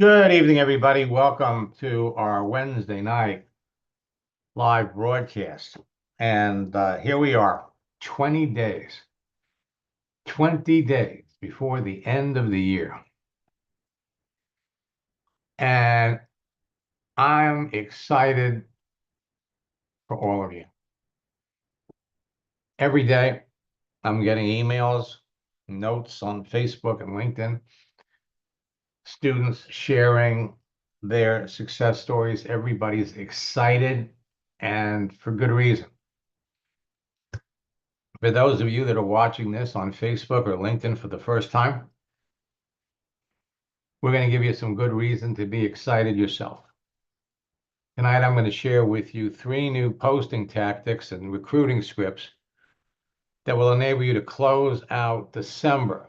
Good evening, everybody. Welcome to our Wednesday night live broadcast. And here we are, 20 days before the end of the year. And I'm excited for all of you. Every day, I'm getting emails, notes on Facebook and LinkedIn, students sharing their success stories. Everybody's excited, and for good reason. For those of you that are watching this on Facebook or LinkedIn for the first time, we're going to give you some good reason to be excited yourself. Tonight, I'm going to share with you 3 new posting tactics and recruiting scripts that will enable you to close out December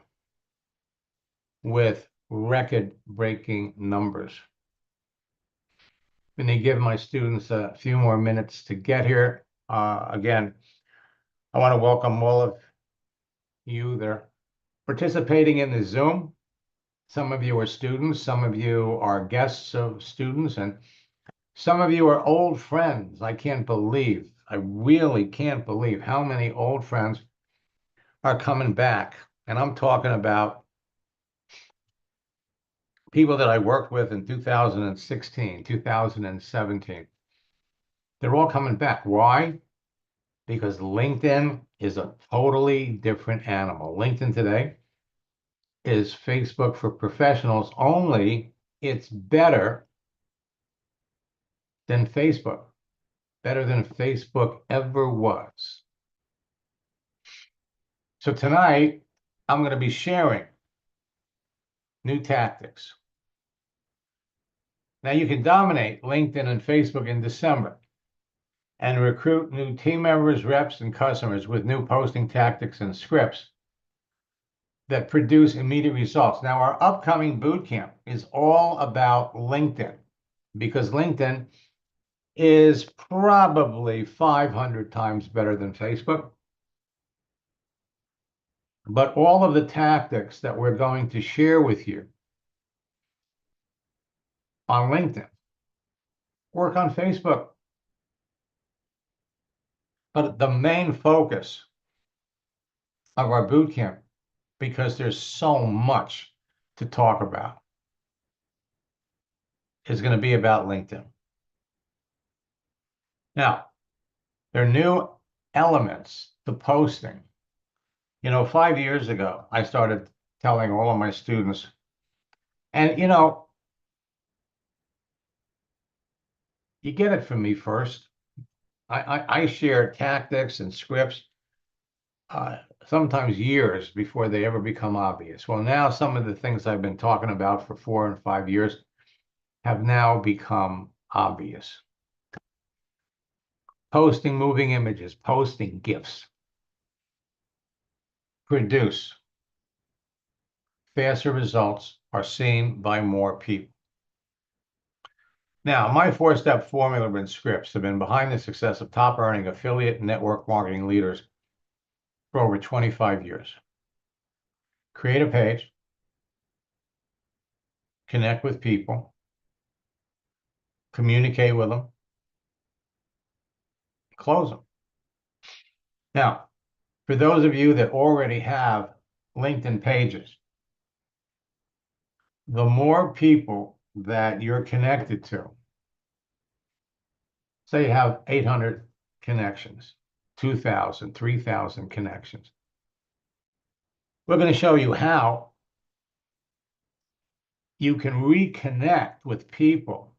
with record-breaking numbers. I'm going to give my students a few more minutes to get here. Again, I want to welcome all of you that are participating in the Zoom. Some of you are students, some of you are guests of students, and some of you are old friends. I really can't believe how many old friends are coming back. And I'm talking about people that I worked with in 2016, 2017. They're all coming back. Why? Because LinkedIn is a totally different animal. LinkedIn today is Facebook for professionals, only it's better than Facebook, better than Facebook ever was. So tonight, I'm going to be sharing new tactics. Now, you can dominate LinkedIn and Facebook in December and recruit new team members, reps, and customers with new posting tactics and scripts that produce immediate results. Now, our upcoming bootcamp is all about LinkedIn, because LinkedIn is probably 500 times better than Facebook. But all of the tactics that we're going to share with you on LinkedIn work on Facebook. But the main focus of our bootcamp, because there's so much to talk about, is going to be about LinkedIn. Now, there are new elements to posting. 5 years ago, I started telling all of my students, and you get it from me first. I share tactics and scripts sometimes years before they ever become obvious. Well, now some of the things I've been talking about for 4 and 5 years have now become obvious. Posting moving images, posting GIFs, produce faster results, are seen by more people. Now, my 4-step formula and scripts have been behind the success of top earning affiliate network marketing leaders for over 25 years. Create a page, connect with people, communicate with them, close them. Now, for those of you that already have LinkedIn pages, the more people that you're connected to, say you have 800 connections, 2,000, 3,000 connections, we're going to show you how you can reconnect with people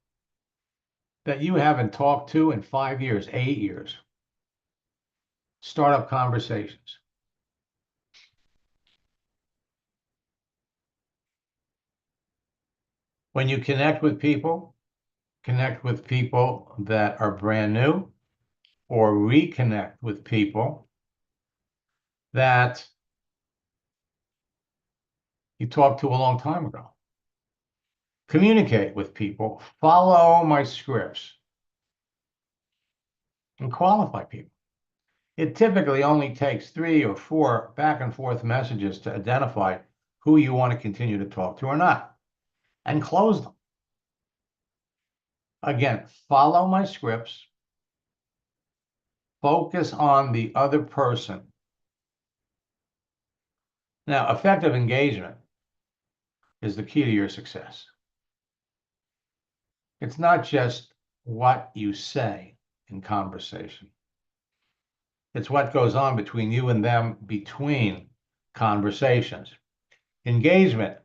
that you haven't talked to in 5 years, 8 years. Start up conversations. When you connect with people that are brand new, or reconnect with people that you talked to a long time ago. Communicate with people, follow my scripts, and qualify people. It typically only takes 3 or 4 back and forth messages to identify who you want to continue to talk to or not, and close them. Again, follow my scripts. Focus on the other person. Now, effective engagement is the key to your success. It's not just what you say in conversation. It's what goes on between you and them between conversations. Engagement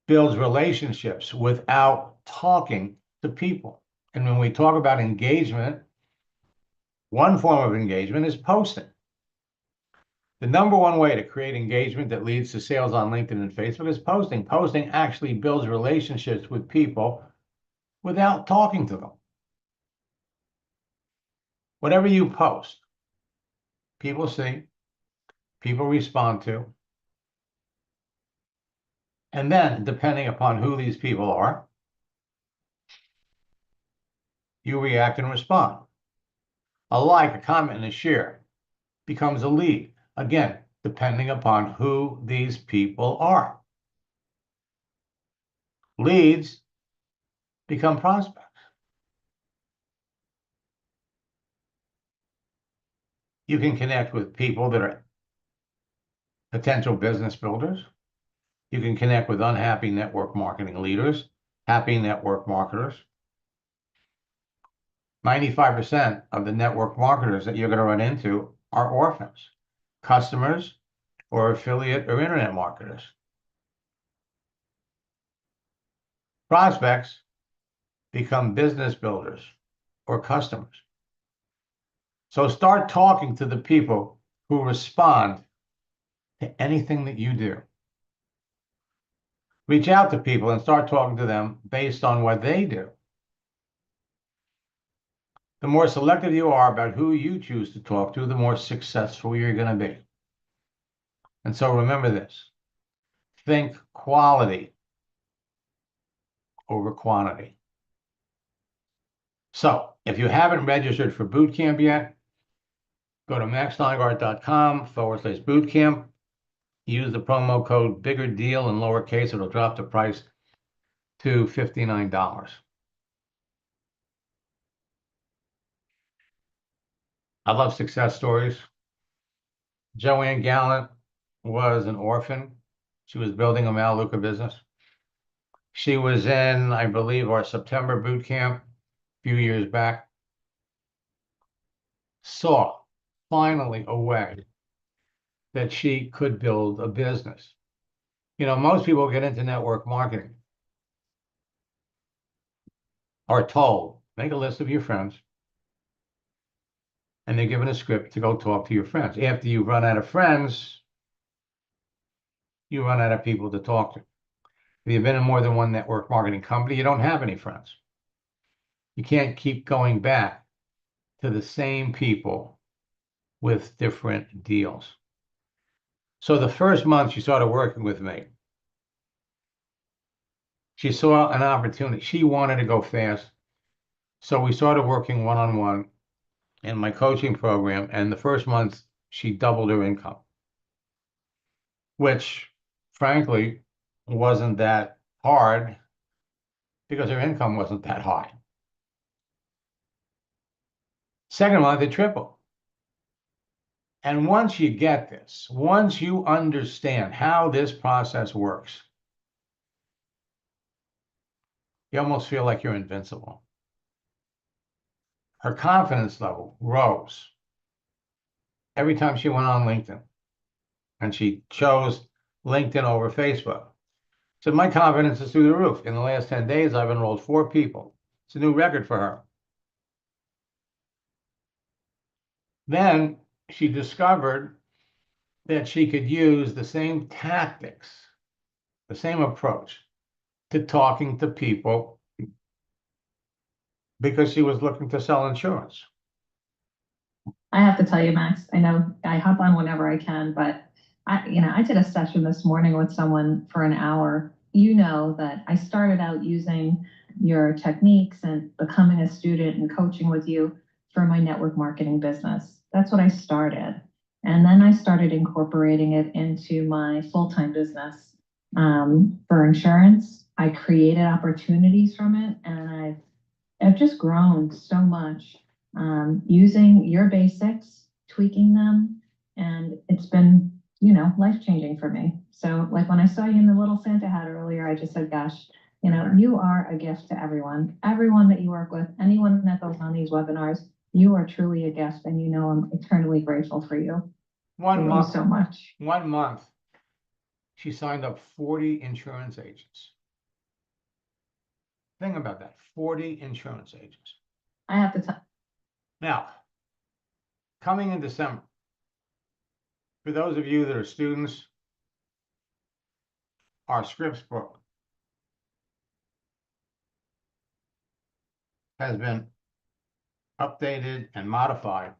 builds relationships without talking to people. And when we talk about engagement, one form of engagement is posting. The number one way to create engagement that leads to sales on LinkedIn and Facebook is posting. Posting actually builds relationships with people without talking to them. Whatever you post, people see, people respond to, and then, depending upon who these people are, you react and respond. A like, a comment, and a share becomes a lead. Again, depending upon who these people are. Leads become prospects. You can connect with people that are potential business builders. You can connect with unhappy network marketing leaders, happy network marketers. 95% of the network marketers that you're going to run into are orphans, customers, or affiliate or internet marketers. Prospects become business builders or customers. So start talking to the people who respond to anything that you do. Reach out to people and start talking to them based on what they do. The more selective you are about who you choose to talk to, the more successful you're going to be. And so remember this. Think quality over quantity. So if you haven't registered for boot camp yet, go to maxsteingart.com/bootcamp. Use the promo code bigger deal in lowercase. It'll drop the price to $59. I love success stories. Joanne Gallant was an orphan. She was building a Melaleuca business. She was in, I believe, our September boot camp a few years back. Saw finally a way that she could build a business. You know, most people get into network marketing are told, make a list of your friends, and they're given a script to go talk to your friends. After you run out of friends, you run out of people to talk to. If you've been in more than one network marketing company, you don't have any friends. You can't keep going back to the same people with different deals. So the first month she started working with me, she saw an opportunity. She wanted to go fast. So we started working one-on-one in my coaching program. And the first month, she doubled her income, which frankly wasn't that hard because her income wasn't that high. Second month, it tripled. And once you get this, once you understand how this process works, you almost feel like you're invincible. Her confidence level rose every time she went on LinkedIn, and she chose LinkedIn over Facebook. So my confidence is through the roof. In the last 10 days, I've enrolled 4 people. It's a new record for her. Then she discovered that she could use the same tactics, the same approach to talking to people because she was looking to sell insurance. I have to tell you, Max, I know I hop on whenever I can, but I did a session this morning with someone for an hour. You know that I started out using your techniques and becoming a student and coaching with you for my network marketing business. That's what I started. And then I started incorporating it into my full-time business for insurance. I created opportunities from it, and I've just grown so much using your basics, tweaking them, and it's been, life-changing for me. So like when I saw you in the little Santa hat earlier, I just said, gosh, you are a gift to everyone. Everyone that you work with, anyone that goes on these webinars, you are truly a gift, and I'm eternally grateful for you. One Thank you month, so much. 1 month, she signed up 40 insurance agents. Think about that, 40 insurance agents. I have to tell. Now, coming in December, for those of you that are students, our scripts book has been updated and modified,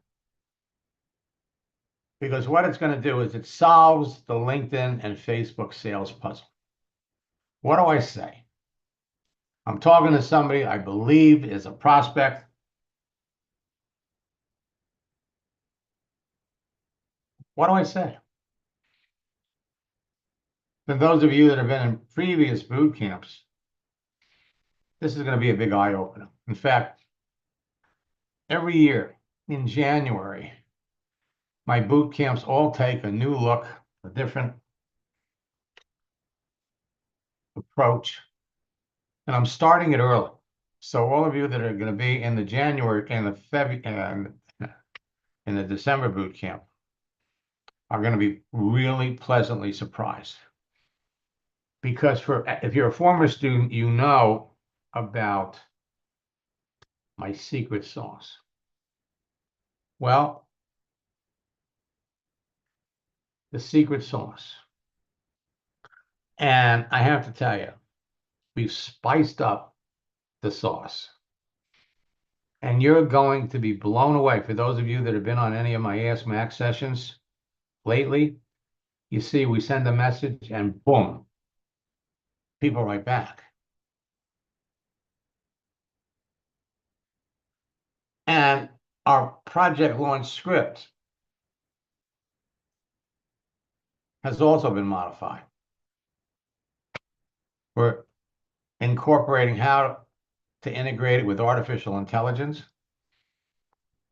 because what it's going to do is it solves the LinkedIn and Facebook sales puzzle. What do I say? I'm talking to somebody I believe is a prospect. What do I say? For those of you that have been in previous boot camps, this is going to be a big eye opener. In fact, every year in January, my boot camps all take a new look, a different approach, and I'm starting it early. So all of you that are going to be in the January and the February in the December boot camp are going to be really pleasantly surprised. Because if you're a former student, you know about my secret sauce. Well, the secret sauce. And I have to tell you, we've spiced up the sauce. And you're going to be blown away. For those of you that have been on any of my Ask Max sessions lately, you see we send a message and boom, people write back. And our project launch script has also been modified. We're incorporating how to integrate it with artificial intelligence.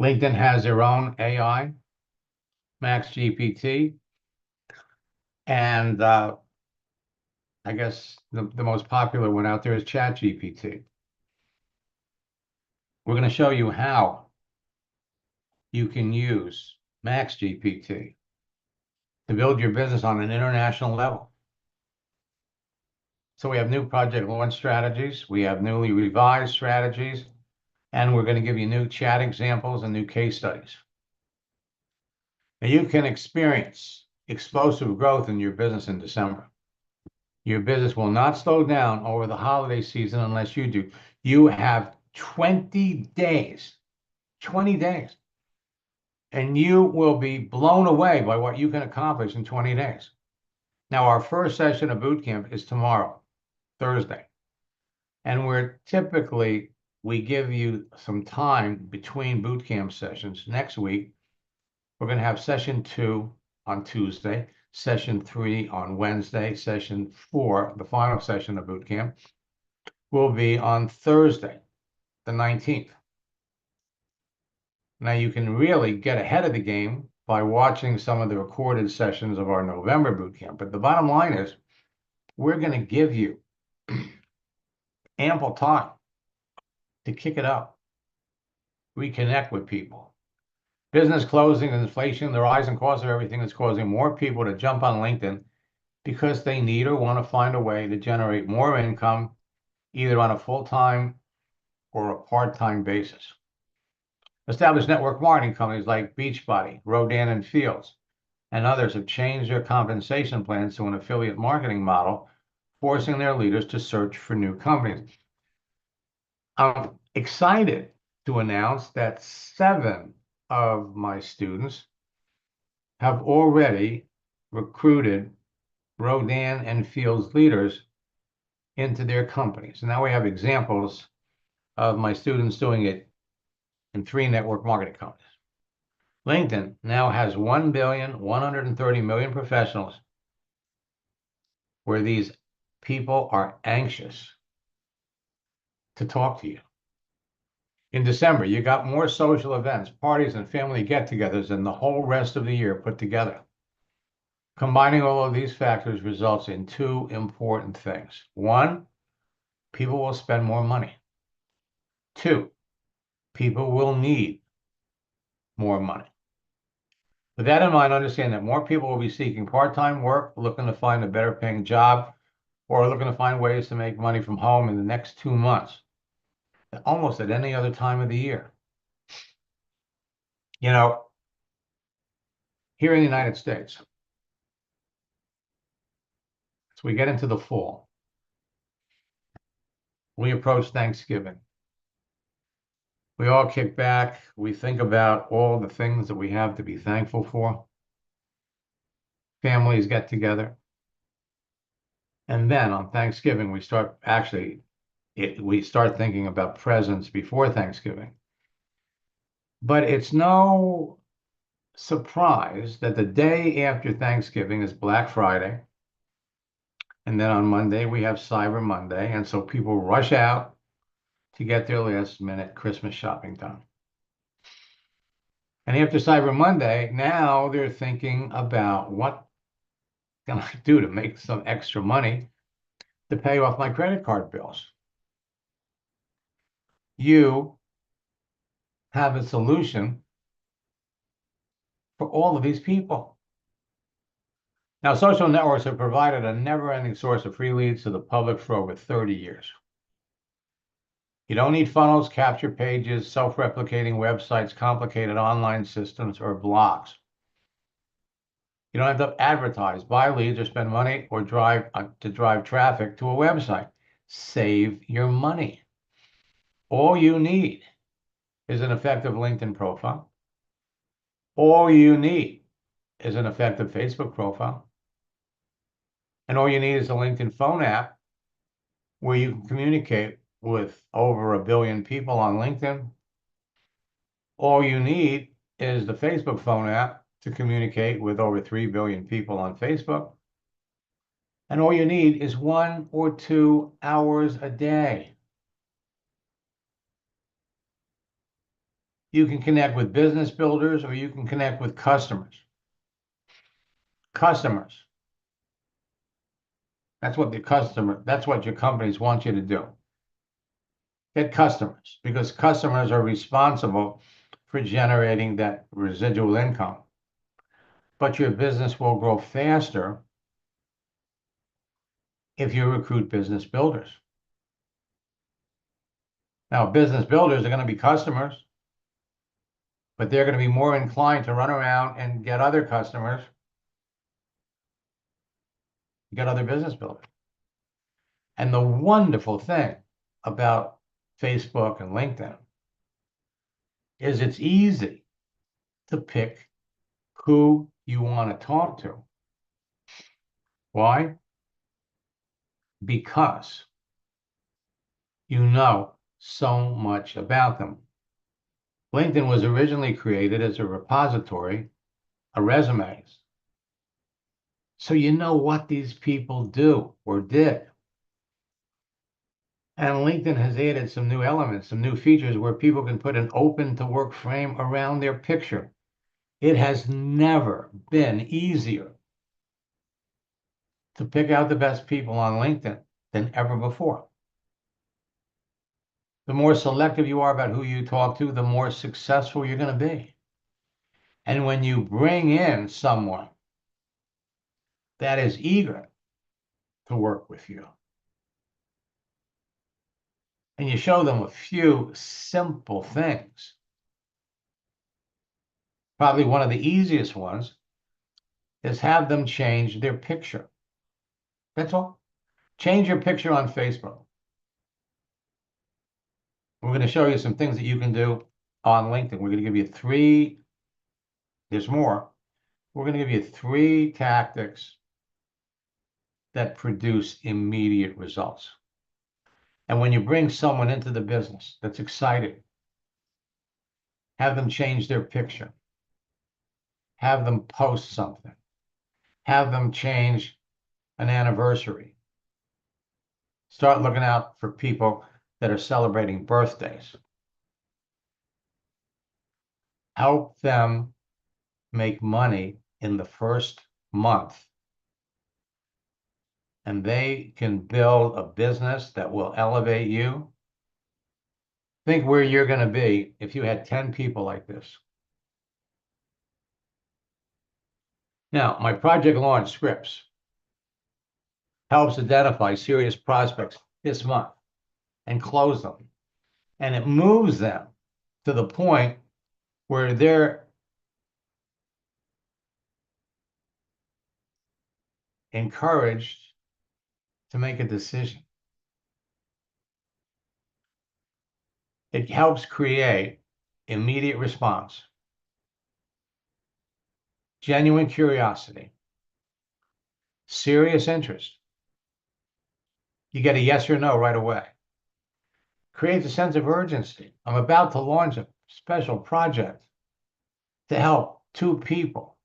LinkedIn has their own AI, Max GPT, and I guess the most popular one out there is Chat GPT. We're going to show you how you can use Max GPT to build your business on an international level. So we have new project launch strategies, we have newly revised strategies, and we're going to give you new chat examples and new case studies. Now you can experience explosive growth in your business in December. Your business will not slow down over the holiday season unless you do. You have 20 days, 20 days, and you will be blown away by what you can accomplish in 20 days. Now, our first session of boot camp is tomorrow, Thursday, and we give you some time between boot camp sessions. Next week, we're going to have session 2 on Tuesday, session 3 on Wednesday, session 4, the final session of boot camp, will be on Thursday, the 19th. Now you can really get ahead of the game by watching some of the recorded sessions of our November boot camp. But the bottom line is, we're going to give you ample time to kick it up, reconnect with people. Business closing, inflation, the rise in cost of everything is causing more people to jump on LinkedIn because they need or want to find a way to generate more income, either on a full-time or a part-time basis. Established network marketing companies like Beachbody, Rodan and Fields, and others have changed their compensation plans to an affiliate marketing model, forcing their leaders to search for new companies. I'm excited to announce that 7 of my students have already recruited Rodan and Fields leaders into their companies. And now we have examples of my students doing it in 3 network marketing companies. LinkedIn now has 1,130,000,000 professionals, where these people are anxious to talk to you. In December, you got more social events, parties, and family get-togethers than the whole rest of the year put together. Combining all of these factors results in two important things. One, people will spend more money. Two, people will need more money. With that in mind, understand that more people will be seeking part-time work, looking to find a better paying job, or looking to find ways to make money from home in the next 2 months, almost at any other time of the year. You know, here in the United States, as we get into the fall, we approach Thanksgiving. We all kick back. We think about all the things that we have to be thankful for. Families get together. And then on Thanksgiving, we start thinking about presents before Thanksgiving. But it's no surprise that the day after Thanksgiving is Black Friday. And then on Monday, we have Cyber Monday. And so people rush out to get their last minute Christmas shopping done. And after Cyber Monday, now they're thinking about what can I do to make some extra money to pay off my credit card bills. You have a solution for all of these people. Now, social networks have provided a never-ending source of free leads to the public for over 30 years. You don't need funnels, capture pages, self-replicating websites, complicated online systems, or blogs. You don't have to advertise, buy leads, or spend money or drive traffic to a website. Save your money. All you need is an effective LinkedIn profile. All you need is an effective Facebook profile. And all you need is a LinkedIn phone app where you can communicate with over 1 billion people on LinkedIn. All you need is the Facebook phone app to communicate with over 3 billion people on Facebook. And all you need is 1 or 2 hours a day. You can connect with business builders or you can connect with customers. Customers. That's what your companies want you to do. Get customers, because customers are responsible for generating that residual income. But your business will grow faster if you recruit business builders. Now, business builders are going to be customers, but they're going to be more inclined to run around and get other customers, get other business builders. And the wonderful thing about Facebook and LinkedIn is it's easy to pick who you want to talk to. Why? Because you know so much about them. LinkedIn was originally created as a repository of resumes. So you know what these people do or did. And LinkedIn has added some new elements, some new features where people can put an open to work frame around their picture. It has never been easier to pick out the best people on LinkedIn than ever before. The more selective you are about who you talk to, the more successful you're going to be. And when you bring in someone that is eager to work with you, and you show them a few simple things, probably one of the easiest ones is have them change their picture. That's all. Change your picture on Facebook. We're going to show you some things that you can do on LinkedIn. We're going to give you 3, there's more. We're going to give you 3 tactics that produce immediate results. And when you bring someone into the business that's excited, have them change their picture. Have them post something. Have them change an anniversary. Start looking out for people that are celebrating birthdays. Help them make money in the first month. And they can build a business that will elevate you. Think where you're going to be if you had 10 people like this. Now, my project launch scripts helps identify serious prospects this month and close them. And it moves them to the point where they're encouraged to make a decision. It helps create immediate response, genuine curiosity, serious interest. You get a yes or no right away. Creates a sense of urgency. I'm about to launch a special project to help 2 people.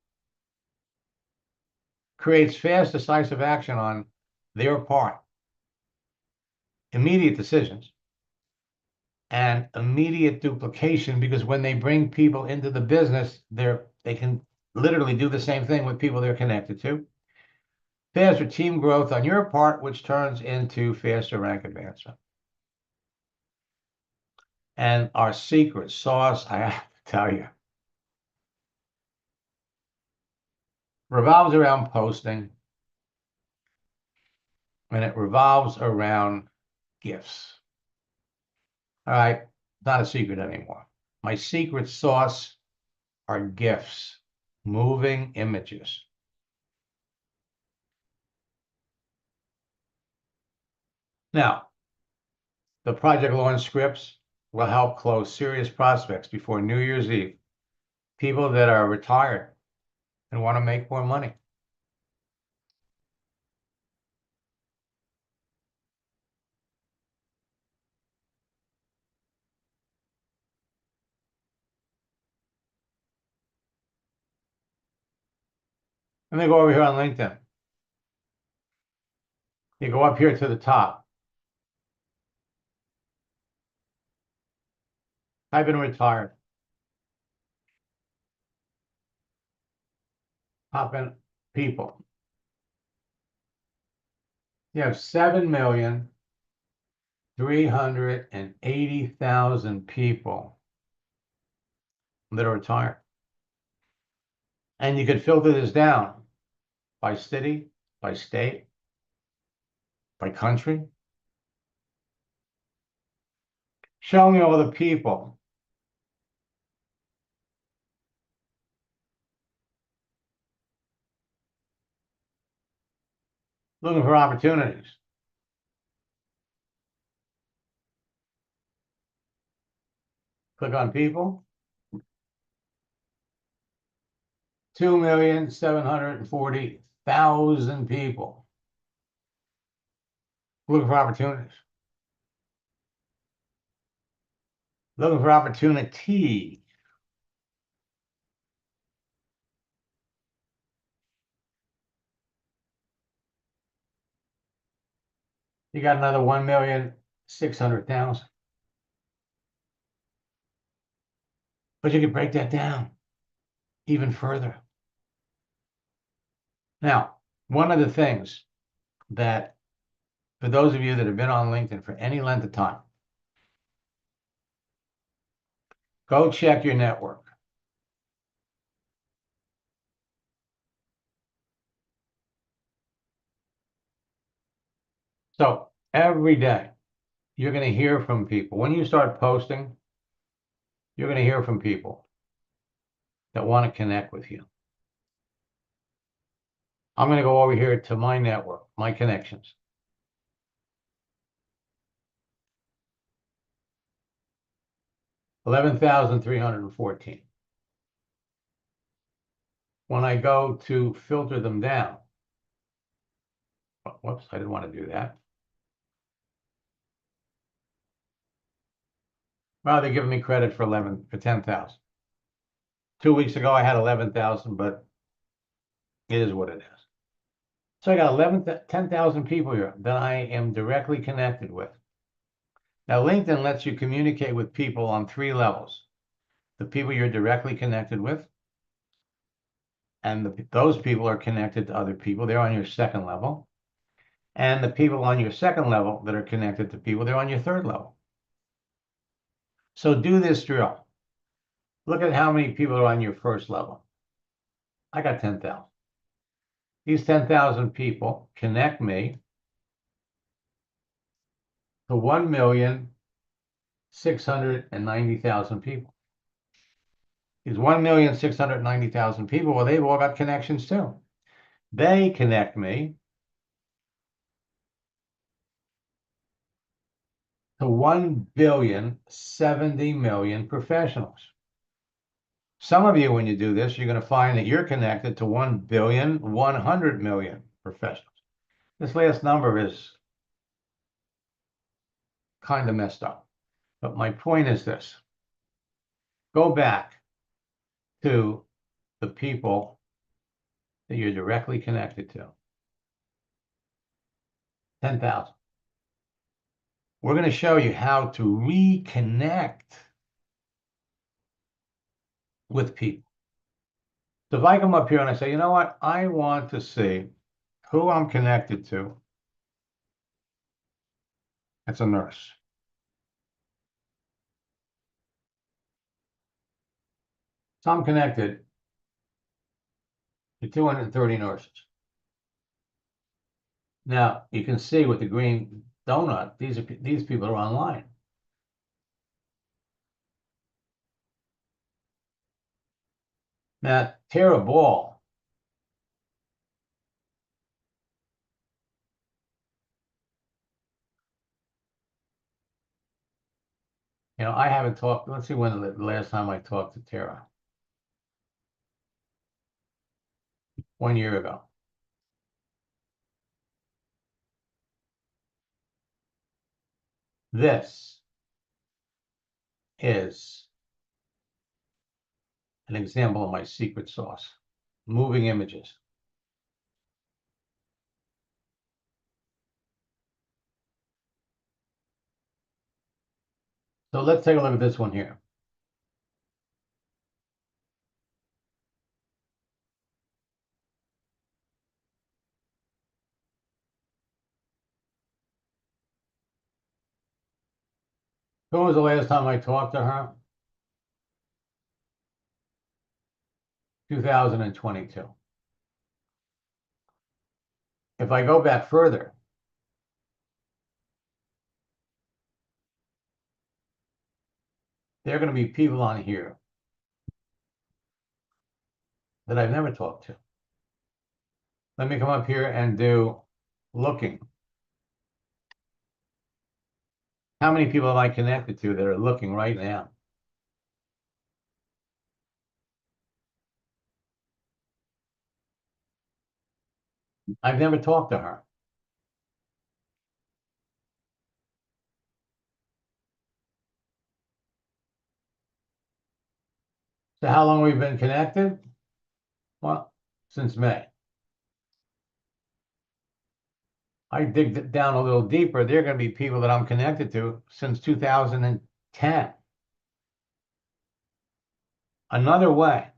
Creates fast, decisive action on their part. Immediate decisions and immediate duplication, because when they bring people into the business, they can literally do the same thing with people they're connected to. Faster team growth on your part, which turns into faster rank advancement. And our secret sauce, I have to tell you, revolves around posting, and it revolves around gifts. All right, not a secret anymore. My secret sauce are gifts, moving images. Now, the project launch scripts will help close serious prospects before New Year's Eve. People that are retired and want to make more money. Let me go over here on LinkedIn. You go up here to the top. I've been retired. Pop in people. You have 7,380,000 people that are retired. And you could filter this down by city, by state, by country. Show me all the people looking for opportunities. Click on people. 2,740,000 people looking for opportunities. Looking for opportunity. You got another 1,600,000. But you can break that down even further. Now, one of the things that, for those of you that have been on LinkedIn for any length of time, go check your network. So every day, you're going to hear from people. When you start posting, you're going to hear from people that want to connect with you. I'm going to go over here to my network, my connections. $11,314. When I go to filter them down, whoops, I didn't want to do that. Well, they're giving me credit for 10,000. 2 weeks ago, I had 11,000, but it is what it is. So I got 10,000 people here that I am directly connected with. Now, LinkedIn lets you communicate with people on 3 levels. The people you're directly connected with, and those people are connected to other people. They're on your 2nd level. And the people on your 2nd level that are connected to people, they're on your 3rd level. So do this drill. Look at how many people are on your 1st level. I got 10,000. These 10,000 people connect me to 1,690,000 people. These 1,690,000 people, well, they've all got connections too. They connect me to 1,070,000,000 professionals. Some of you, when you do this, you're going to find that you're connected to 1,100,000,000 professionals. This last number is kind of messed up. But my point is this. Go back to the people that you're directly connected to. 10,000. We're going to show you how to reconnect with people. So if I come up here and I say, you know what, I want to see who I'm connected to. That's a nurse. So I'm connected to 230 nurses. Now, you can see with the green donut, these people are online. Now, Tara Ball, you know, I haven't talked, let's see when the last time I talked to Tara. 1 year ago. This is an example of my secret sauce, moving images. So let's take a look at this one here. When was the last time I talked to her? 2022. If I go back further, there are going to be people on here that I've never talked to. Let me come up here and do looking. How many people am I connected to that are looking right now? I've never talked to her. So how long have we been connected? Well, since May. I dig down a little deeper. They're going to be people that I'm connected to since 2010. Another way,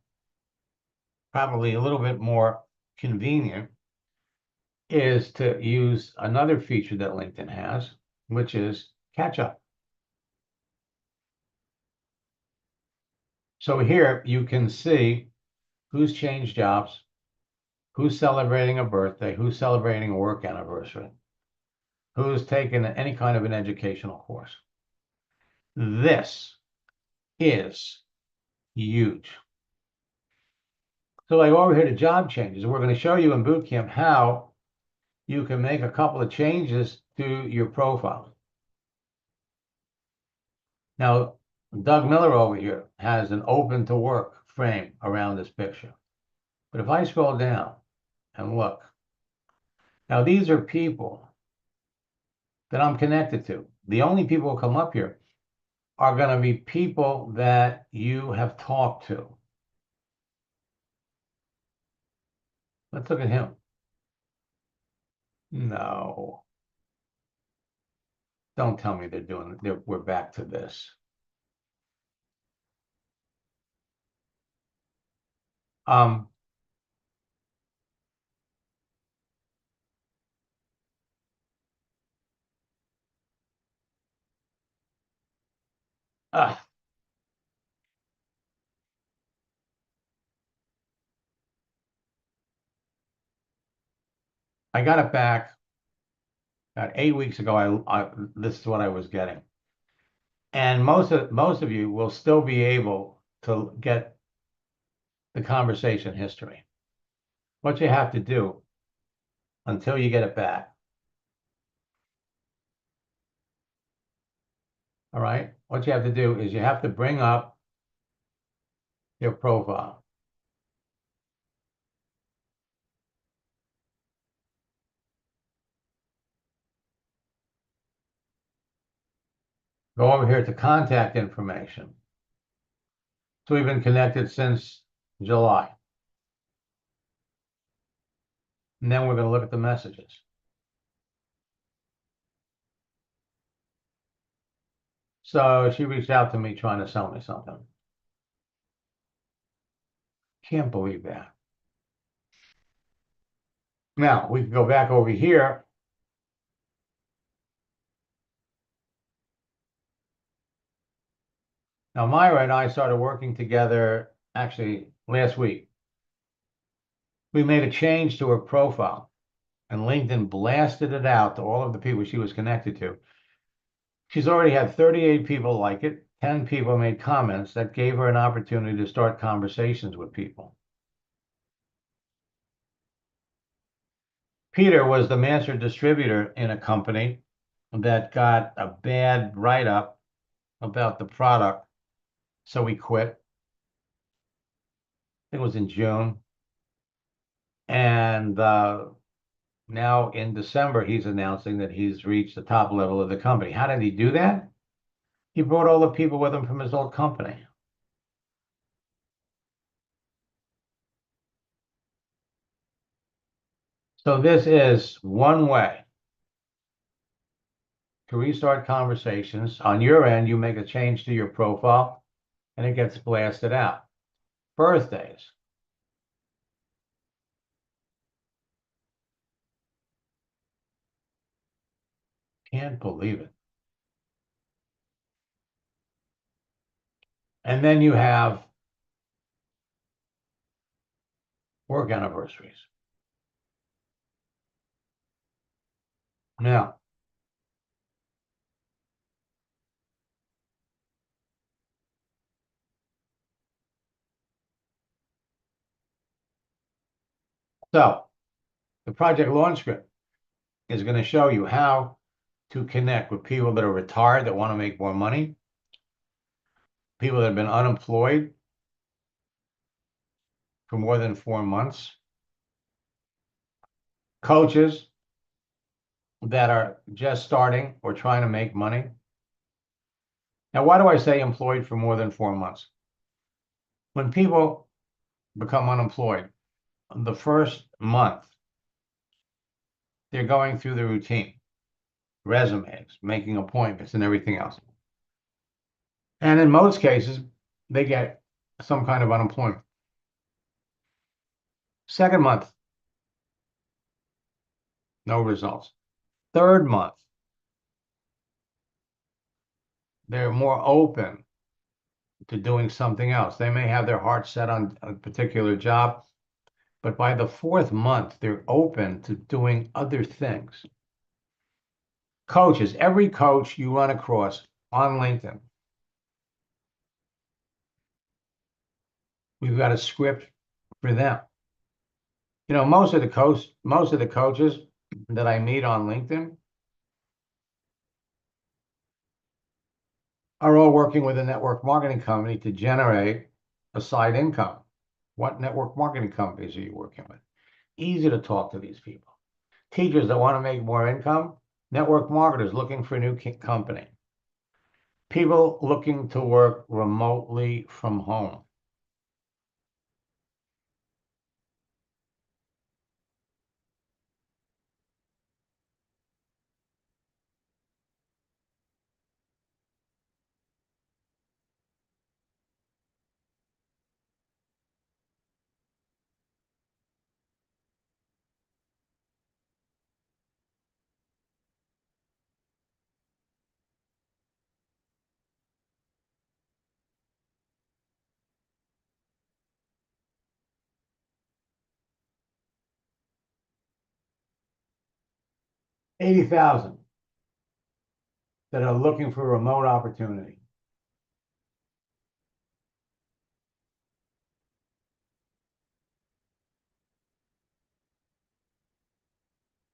probably a little bit more convenient, is to use another feature that LinkedIn has, which is catch up. So here you can see who's changed jobs, who's celebrating a birthday, who's celebrating a work anniversary, who's taken any kind of an educational course. This is huge. So I go over here to job changes, and we're going to show you in bootcamp how you can make a couple of changes to your profile. Now, Doug Miller over here has an open to work frame around this picture. But if I scroll down and look, now these are people that I'm connected to. The only people who come up here are going to be people that you have talked to. Let's look at him. No. Don't tell me we're back to this. Um, uh, I got it back about 8 weeks ago. This is what I was getting. And most of you will still be able to get the conversation history. What you have to do until you get it back. All right. What you have to do is you have to bring up your profile. Go over here to contact information. So we've been connected since July. And then we're going to look at the messages. So she reached out to me trying to sell me something. Can't believe that. Now, we can go back over here. Now, Myra and I started working together actually last week. We made a change to her profile, and LinkedIn blasted it out to all of the people she was connected to. She's already had 38 people like it. 10 people made comments that gave her an opportunity to start conversations with people. Peter was the master distributor in a company that got a bad write-up about the product, so he quit. It was in June. And now in December, he's announcing that he's reached the top level of the company. How did he do that? He brought all the people with him from his old company. So this is one way to restart conversations. On your end, you make a change to your profile and it gets blasted out. Birthdays. Can't believe it. And then you have work anniversaries. Now, so the project launch script is going to show you how to connect with people that are retired that want to make more money, people that have been unemployed for more than 4 months, coaches that are just starting or trying to make money. Now, why do I say employed for more than 4 months? When people become unemployed, the first month, they're going through the routine, resumes, making appointments, and everything else. And in most cases, they get some kind of unemployment. Second month, no results. Third month, they're more open to doing something else. They may have their heart set on a particular job, but by the fourth month, they're open to doing other things. Coaches, every coach you run across on LinkedIn, we've got a script for them. You know, most of the coaches that I meet on LinkedIn are all working with a network marketing company to generate a side income. What network marketing companies are you working with? Easy to talk to these people. Teachers that want to make more income, network marketers looking for a new company. People looking to work remotely from home. 80,000 that are looking for remote opportunity.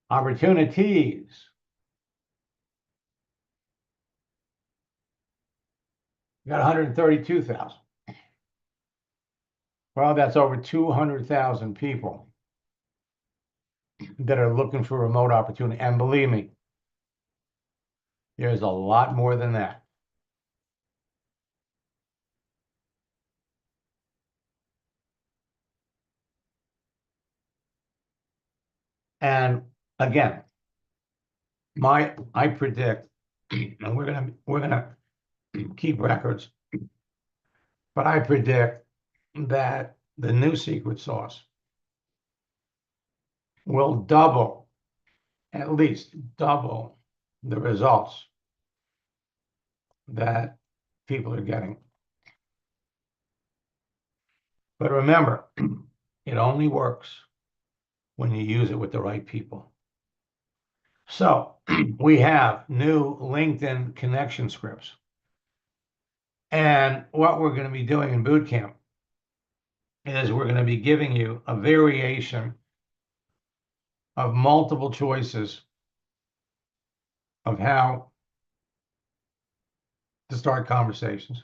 Opportunities. You got 132,000. Well, that's over 200,000 people that are looking for remote opportunity. And believe me, there's a lot more than that. And again, I predict, and we're gonna keep records, but I predict that the new secret sauce will double, at least double the results that people are getting. But remember, it only works when you use it with the right people. So we have new LinkedIn connection scripts. And what we're going to be doing in boot camp is we're going to be giving you a variation of multiple choices of how to start conversations.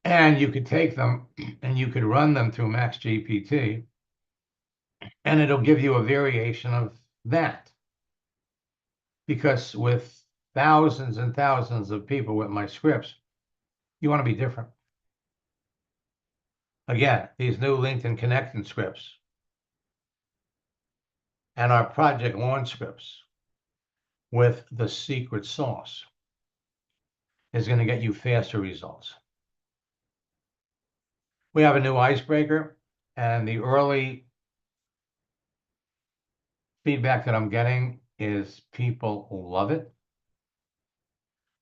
And you could take them and you could run them through Max GPT, and it'll give you a variation of that. Because with thousands and thousands of people with my scripts, you want to be different. Again, these new LinkedIn connection scripts and our project launch scripts with the secret sauce is going to get you faster results. We have a new icebreaker, and the early feedback that I'm getting is people love it.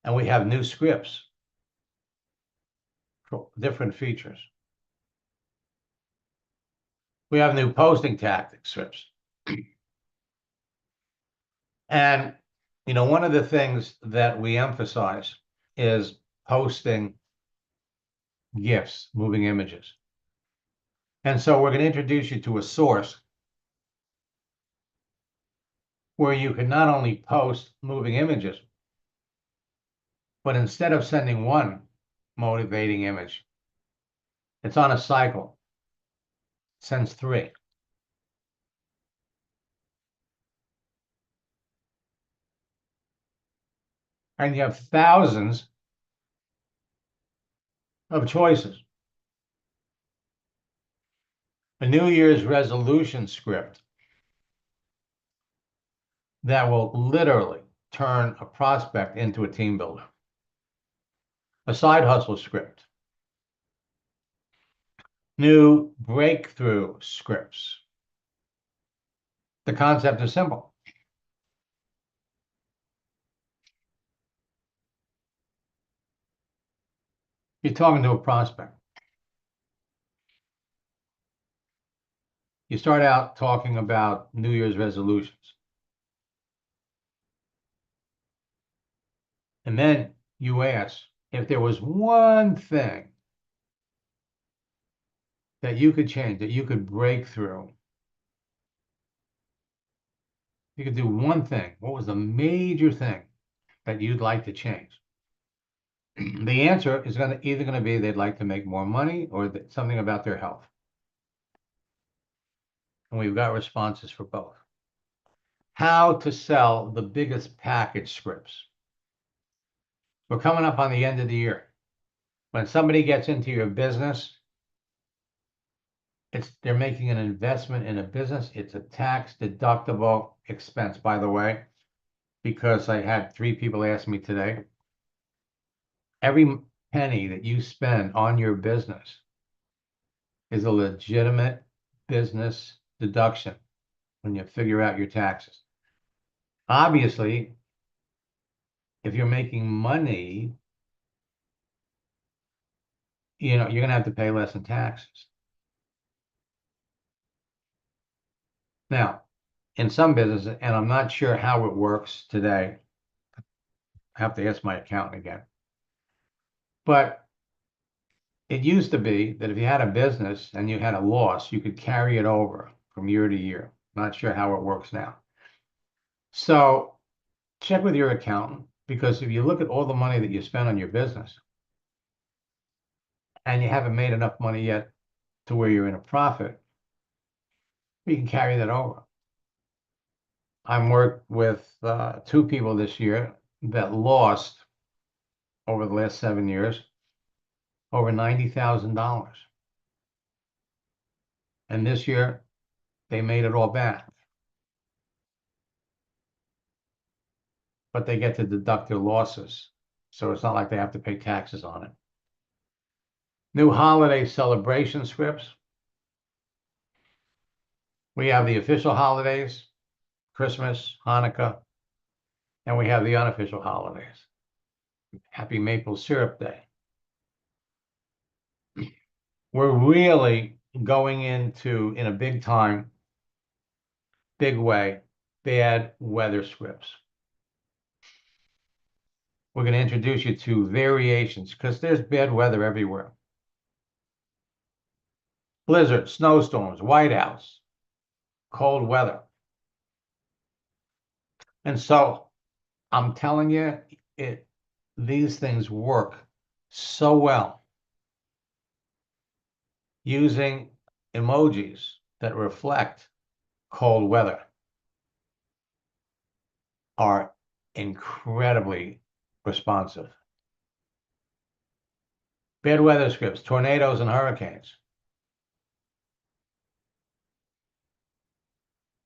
And we have new scripts for different features. We have new posting tactics scripts. And, one of the things that we emphasize is posting GIFs, moving images. And so we're going to introduce you to a source where you can not only post moving images, but instead of sending one motivating image, it's on a cycle. It sends 3. And you have thousands of choices. A New Year's resolution script that will literally turn a prospect into a team builder. A side hustle script. New breakthrough scripts. The concept is simple. You're talking to a prospect. You start out talking about New Year's resolutions. And then you ask if there was one thing that you could change, that you could break through. You could do one thing. What was the major thing that you'd like to change? The answer is either going to be they'd like to make more money or something about their health. And we've got responses for both. How to sell the biggest package scripts. We're coming up on the end of the year. When somebody gets into your business, they're making an investment in a business. It's a tax deductible expense, by the way, because I had 3 people ask me today. Every penny that you spend on your business is a legitimate business deduction when you figure out your taxes. Obviously, if you're making money, you're going to have to pay less in taxes. Now, in some businesses, and I'm not sure how it works today. I have to ask my accountant again. But it used to be that if you had a business and you had a loss, you could carry it over from year to year. Not sure how it works now. So check with your accountant, because if you look at all the money that you spend on your business and you haven't made enough money yet to where you're in a profit, you can carry that over. I'm worked with 2 people this year that lost over the last 7 years over $90,000. And this year they made it all back. But they get to deduct their losses. So it's not like they have to pay taxes on it. New holiday celebration scripts. We have the official holidays, Christmas, Hanukkah, and we have the unofficial holidays. Happy Maple Syrup Day. We're really going into, in a big time, big way, bad weather scripts. We're going to introduce you to variations because there's bad weather everywhere. Blizzards, snowstorms, whiteouts, cold weather. And so I'm telling you, these things work so well using emojis that reflect cold weather are incredibly responsive. Bad weather scripts, tornadoes and hurricanes.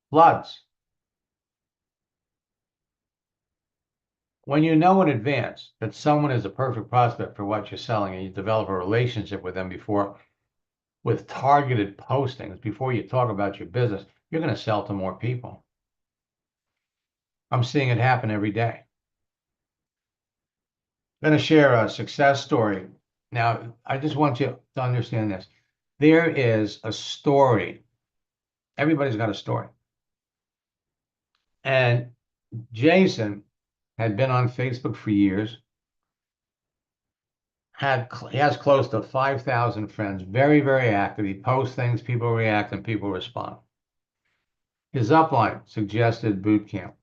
Floods. When you know in advance that someone is a perfect prospect for what you're selling and you develop a relationship with them before, with targeted postings, before you talk about your business, you're going to sell to more people. I'm seeing it happen every day. I'm going to share a success story. Now, I just want you to understand this. There is a story. Everybody's got a story. And Jason had been on Facebook for years. He has close to 5,000 friends, very, very active. He posts things, people react, and people respond. His upline suggested boot camp.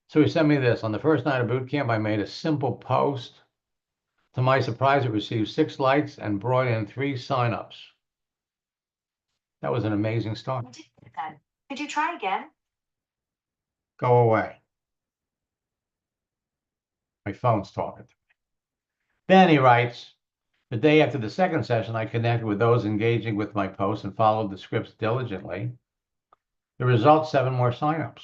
So he sent me this. On the first night of boot camp, I made a simple post. To my surprise, it received 6 likes and brought in 3 signups. That was an amazing start. Could you try again? Go away. My phone's talking to me. Then he writes, the day after the second session, I connected with those engaging with my posts and followed the scripts diligently. The result, 7 more signups.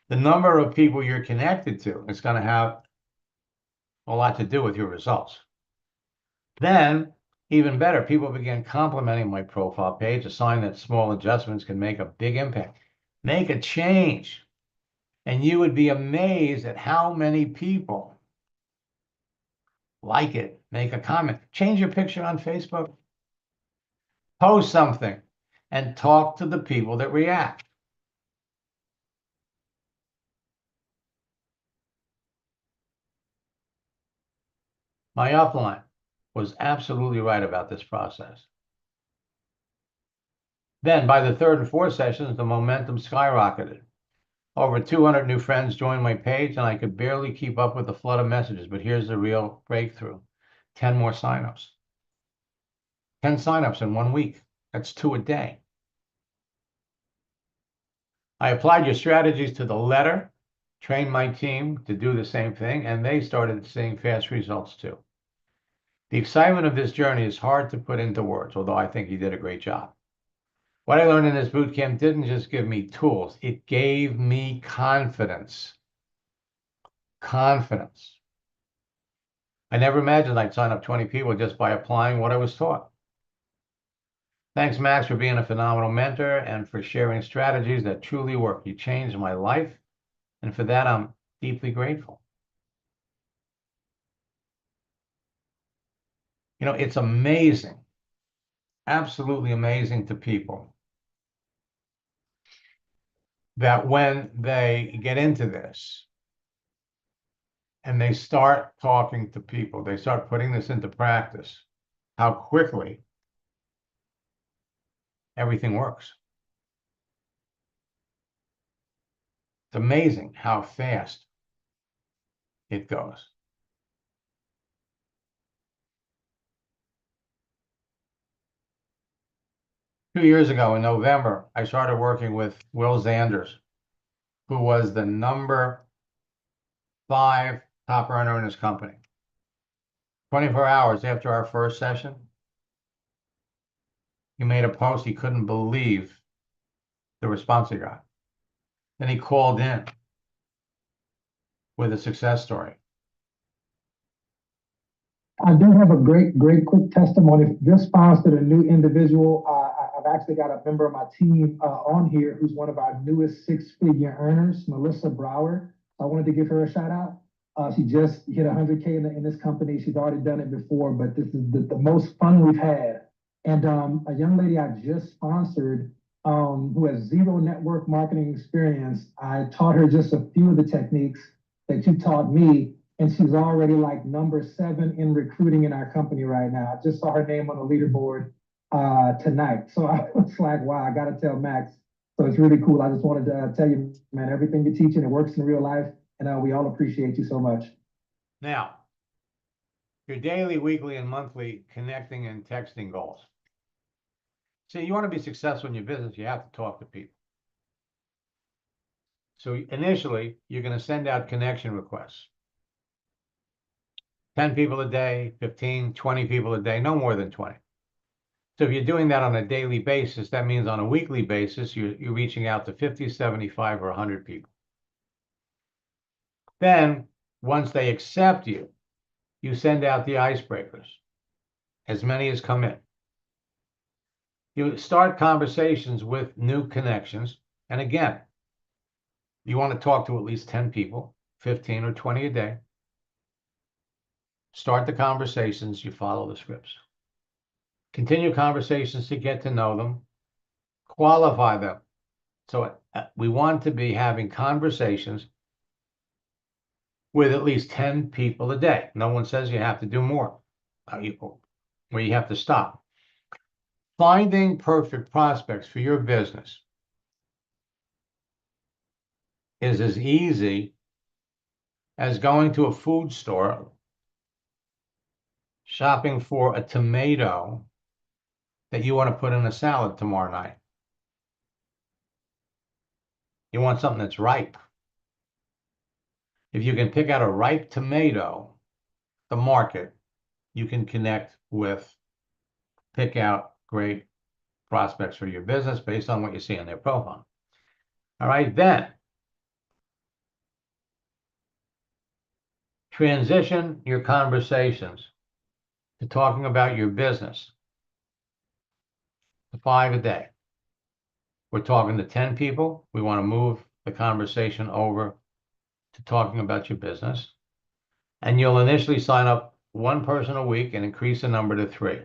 The number of people you're connected to is going to have a lot to do with your results. Then, even better, people began complimenting my profile page, a sign that small adjustments can make a big impact. Make a change, and you would be amazed at how many people like it, make a comment, change your picture on Facebook, post something, and talk to the people that react. My upline was absolutely right about this process. Then, by the third and fourth sessions, the momentum skyrocketed. Over 200 new friends joined my page, and I could barely keep up with the flood of messages. But here's the real breakthrough. 10 more signups. 10 signups in 1 week. That's 2 a day. I applied your strategies to the letter, trained my team to do the same thing, and they started seeing fast results too. The excitement of this journey is hard to put into words, although I think you did a great job. What I learned in this boot camp didn't just give me tools, it gave me confidence. Confidence. I never imagined I'd sign up 20 people just by applying what I was taught. Thanks, Max, for being a phenomenal mentor and for sharing strategies that truly work. You changed my life, and for that, I'm deeply grateful. You know, it's amazing, absolutely amazing to people that when they get into this and they start talking to people, they start putting this into practice, how quickly everything works. It's amazing how fast it goes. Two years ago in November, I started working with Will Zanders, who was the #5 top earner in his company. 24 hours after our first session, he made a post. He couldn't believe the response he got. Then he called in with a success story. I do have a great quick testimony. Just sponsored a new individual. I've actually got a member of my team on here who's one of our newest six-figure earners, Melissa Brower. I wanted to give her a shout out. She just hit 100K in this company. She's already done it before, but this is the most fun we've had. And a young lady I just sponsored who has zero network marketing experience, I taught her just a few of the techniques that you taught me. And she's already like #7 in recruiting in our company right now. I just saw her name on the leaderboard tonight. So I was like, wow, I got to tell Max. So it's really cool. I just wanted to tell you, man, everything you're teaching, it works in real life. And we all appreciate you so much. Now, your daily, weekly, and monthly connecting and texting goals. See, you want to be successful in your business, you have to talk to people. So initially, you're going to send out connection requests. 10 people a day, 15, 20 people a day, no more than 20. So if you're doing that on a daily basis, that means on a weekly basis, you're reaching out to 50, 75, or 100 people. Then, once they accept you, you send out the icebreakers, as many as come in. You start conversations with new connections. And again, you want to talk to at least 10 people, 15 or 20 a day. Start the conversations, you follow the scripts. Continue conversations to get to know them. Qualify them. So we want to be having conversations with at least 10 people a day. No one says you have to do more, where you have to stop. Finding perfect prospects for your business is as easy as going to a food store, shopping for a tomato that you want to put in a salad tomorrow night. You want something that's ripe. If you can pick out a ripe tomato, the market, you can connect with, pick out great prospects for your business based on what you see on their profile. All right, then transition your conversations to talking about your business to 5 a day. We're talking to 10 people. We want to move the conversation over to talking about your business. And you'll initially sign up 1 person a week and increase the number to 3.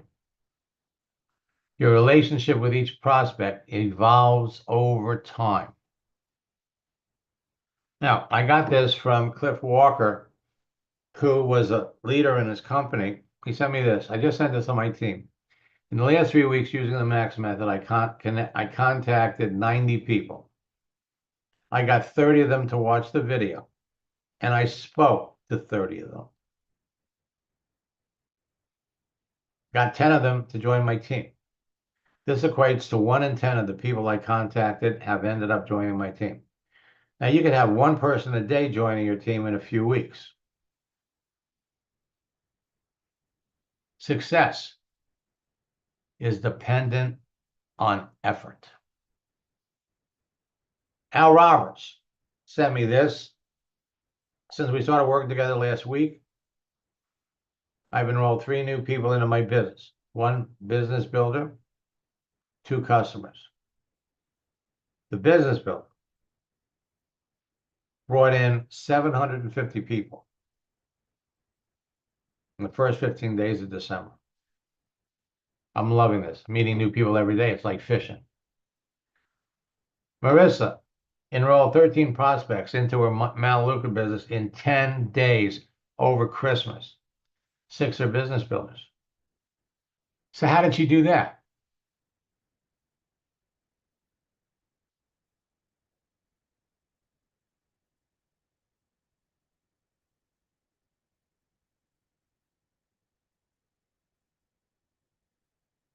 Your relationship with each prospect evolves over time. Now, I got this from Cliff Walker, who was a leader in his company. He sent me this. I just sent this to my team. In the last 3 weeks, using the Max method, I contacted 90 people. I got 30 of them to watch the video, and I spoke to 30 of them. Got 10 of them to join my team. This equates to 1 in 10 of the people I contacted have ended up joining my team. Now, you could have 1 person a day joining your team in a few weeks. Success is dependent on effort. Al Roberts sent me this. Since we started working together last week, I've enrolled 3 new people into my business. 1 business builder, 2 customers. The business builder brought in 750 people in the first 15 days of December. I'm loving this, meeting new people every day. It's like fishing. Marissa enrolled 13 prospects into her Melaleuca business in 10 days over Christmas. 6 are business builders. So how did she do that?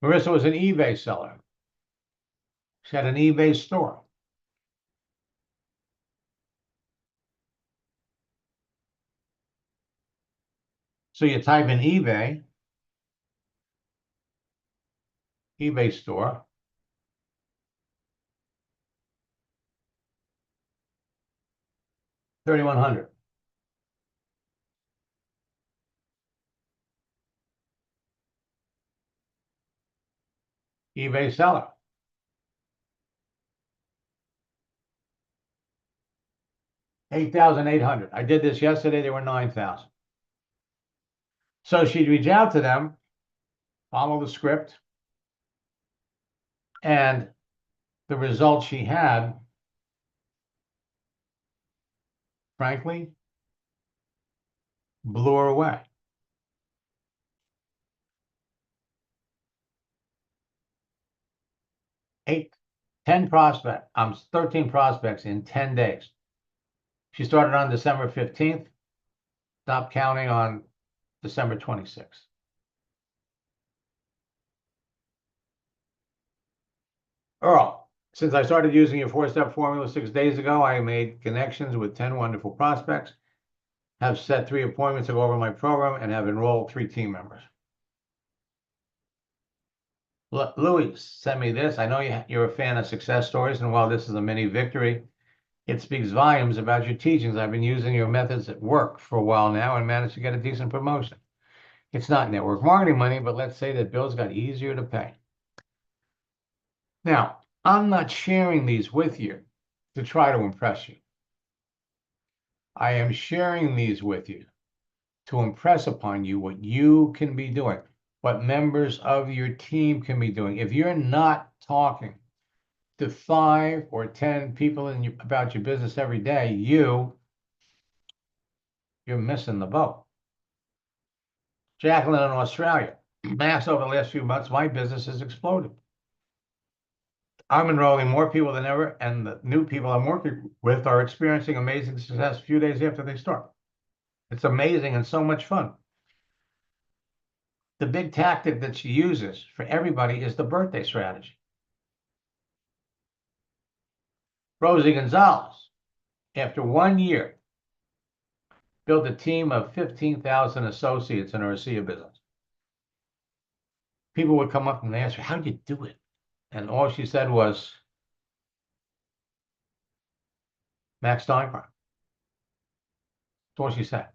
Marissa was an eBay seller. She had an eBay store. So you type in eBay store, 3,100. eBay seller. 8,800. I did this yesterday. They were 9,000. So she'd reach out to them, follow the script, and the results she had, frankly, blew her away. 13 prospects in 10 days. She started on December 15th, stopped counting on December 26th. Earl, since I started using your 4-step formula 6 days ago, I made connections with 10 wonderful prospects, have set 3 appointments to go over my program, and have enrolled 3 team members. Louis sent me this. I know you're a fan of success stories, and while this is a mini victory, it speaks volumes about your teachings. I've been using your methods at work for a while now and managed to get a decent promotion. It's not network marketing money, but let's say that bills got easier to pay. Now, I'm not sharing these with you to try to impress you. I am sharing these with you to impress upon you what you can be doing, what members of your team can be doing. If you're not talking to 5 or 10 people about your business every day, you're missing the boat. Jacqueline in Australia. Max, over the last few months, my business has exploded. I'm enrolling more people than ever, and the new people I'm working with are experiencing amazing success a few days after they start. It's amazing and so much fun. The big tactic that she uses for everybody is the birthday strategy. Rosie Gonzalez, after 1 year, built a team of 15,000 associates in her ASEA business. People would come up and ask her, how do you do it? And all she said was, Max Steinberg. That's all she said.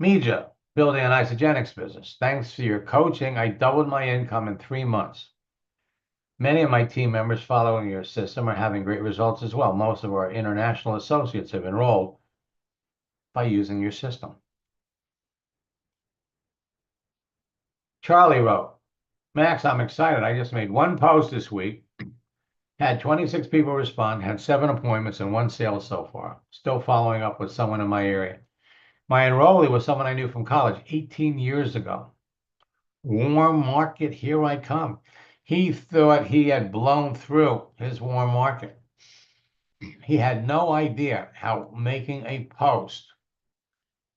Mija, building an Isagenix business. Thanks to your coaching, I doubled my income in 3 months. Many of my team members following your system are having great results as well. Most of our international associates have enrolled by using your system. Charlie wrote, Max, I'm excited. I just made 1 post this week, had 26 people respond, had 7 appointments and 1 sale so far. Still following up with someone in my area. My enrollee was someone I knew from college 18 years ago. Warm market, here I come. He thought he had blown through his warm market. He had no idea how making a post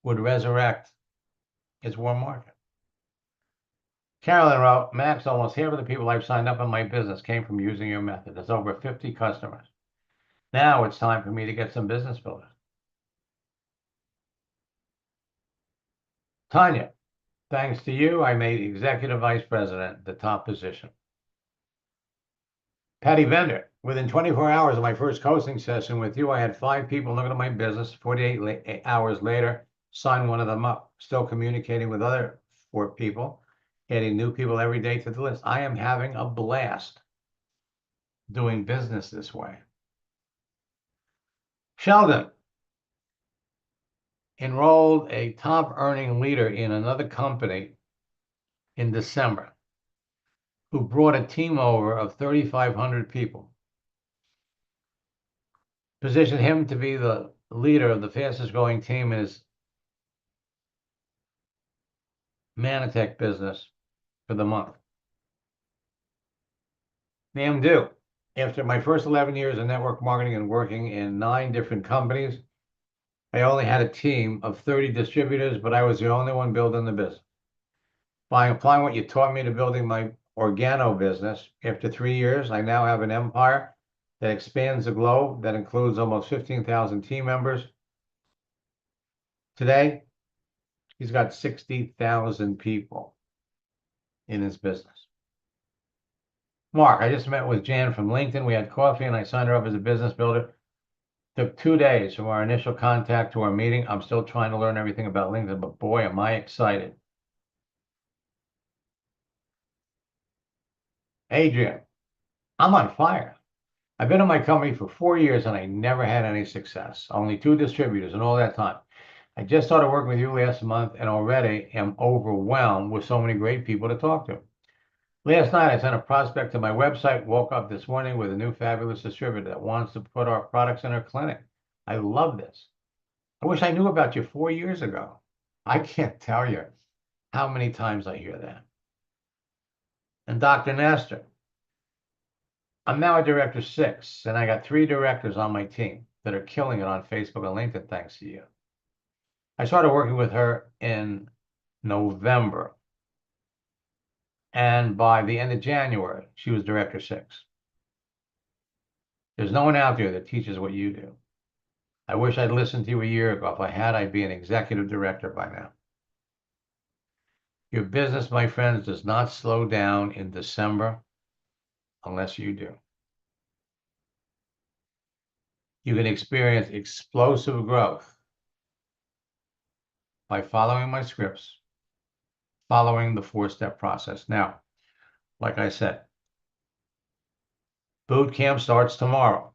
would resurrect his warm market. Carolyn wrote, Max, almost half of the people I've signed up in my business came from using your method. There's over 50 customers. Now it's time for me to get some business builders. Tanya, thanks to you, I made executive vice president, the top position. Patty Bender, within 24 hours of my first coaching session with you, I had 5 people looking at my business. 48 hours later, signed one of them up. Still communicating with other 4 people, adding new people every day to the list. I am having a blast doing business this way. Sheldon enrolled a top earning leader in another company in December who brought a team over of 3,500 people. positioned him to be the leader of the fastest growing team in his Manatech business for the month. Damn do. After my first 11 years in network marketing and working in 9 different companies, I only had a team of 30 distributors, but I was the only one building the business. By applying what you taught me to building my organo business, after 3 years, I now have an empire that expands the globe, that includes almost 15,000 team members. Today, he's got 60,000 people in his business. Mark, I just met with Jan from LinkedIn. We had coffee and I signed her up as a business builder. Took 2 days from our initial contact to our meeting. I'm still trying to learn everything about LinkedIn, but boy, am I excited. Adrian, I'm on fire. I've been in my company for 4 years and I never had any success. Only 2 distributors in all that time. I just started working with you last month and already am overwhelmed with so many great people to talk to. Last night, I sent a prospect to my website, woke up this morning with a new fabulous distributor that wants to put our products in her clinic. I love this. I wish I knew about you 4 years ago. I can't tell you how many times I hear that. And Dr. Nestor, I'm now a director 6, and I got 3 directors on my team that are killing it on Facebook and LinkedIn thanks to you. I started working with her in November. And by the end of January, she was director 6. There's no one out there that teaches what you do. I wish I'd listened to you a year ago. If I had, I'd be an executive director by now. Your business, my friends, does not slow down in December unless you do. You can experience explosive growth by following my scripts, following the 4-step process. Now, like I said, boot camp starts tomorrow.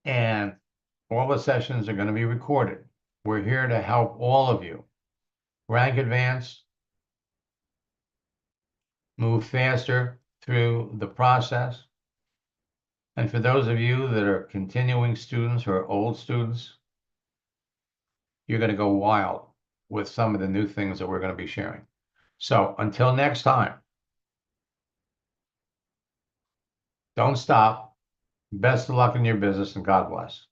And all the sessions are going to be recorded. We're here to help all of you rank advance, move faster through the process. And for those of you that are continuing students or old students, you're going to go wild with some of the new things that we're going to be sharing. So until next time, don't stop. Best of luck in your business and God bless.